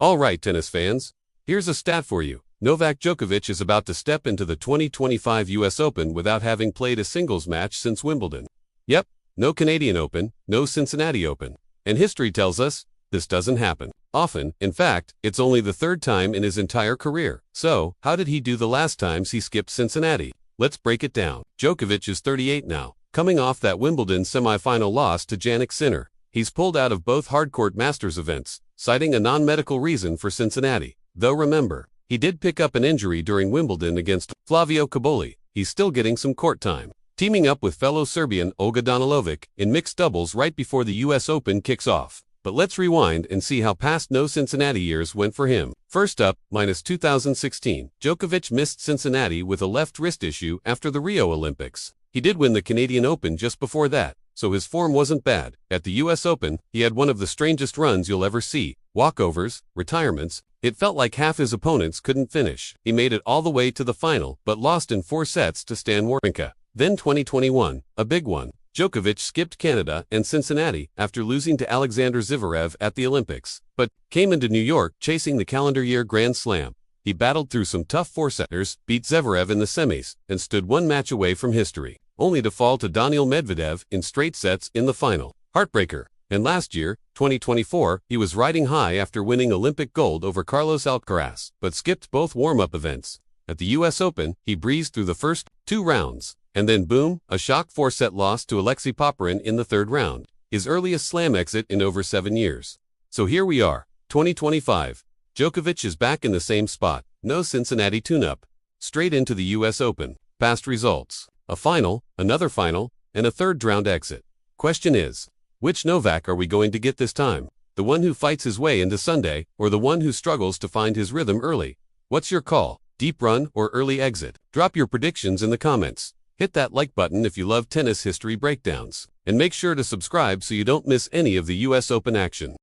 All right, tennis fans. Here's a stat for you. Novak Djokovic is about to step into the 2025 US Open without having played a singles match since Wimbledon. Yep, no Canadian Open, no Cincinnati Open. And history tells us this doesn't happen often. In fact, it's only the third time in his entire career. So, how did he do the last times he skipped Cincinnati? Let's break it down. Djokovic is 38 now, coming off that Wimbledon semifinal loss to Jannik Sinner. He's pulled out of both hardcourt Masters events, citing a non-medical reason for Cincinnati. Though remember, he did pick up an injury during Wimbledon against Flavio Cobolli. He's still getting some court time, teaming up with fellow Serbian Olga Danilowicz in mixed doubles right before the US Open kicks off. But let's rewind and see how past no Cincinnati years went for him. First up, minus 2016, Djokovic missed Cincinnati with a left wrist issue after the Rio Olympics. He did win the Canadian Open just before that, so his form wasn't bad. At the US Open, he had one of the strangest runs you'll ever see. Walkovers, retirements. It felt like half his opponents couldn't finish. He made it all the way to the final, but lost in 4 sets to Stan Wawrinka. Then 2021, a big one. Djokovic skipped Canada and Cincinnati after losing to Alexander Zverev at the Olympics, but came into New York chasing the calendar year Grand Slam. He battled through some tough four-setters, beat Zverev in the semis, and stood one match away from history, only to fall to Daniil Medvedev in straight sets in the final. Heartbreaker. And last year, 2024, he was riding high after winning Olympic gold over Carlos Alcaraz, but skipped both warm-up events. At the US Open, he breezed through the first 2 rounds, and then boom, a shock 4-set loss to Alexei Popyrin in the 3rd round, his earliest slam exit in over 7 years. So here we are, 2025. Djokovic is back in the same spot, no Cincinnati tune-up, straight into the US Open. Past results: a final, another final, and a 3rd round exit. Question is, which Novak are we going to get this time? The one who fights his way into Sunday, or the one who struggles to find his rhythm early? What's your call? Deep run or early exit? Drop your predictions in the comments. Hit that like button if you love tennis history breakdowns. And make sure to subscribe so you don't miss any of the US Open action.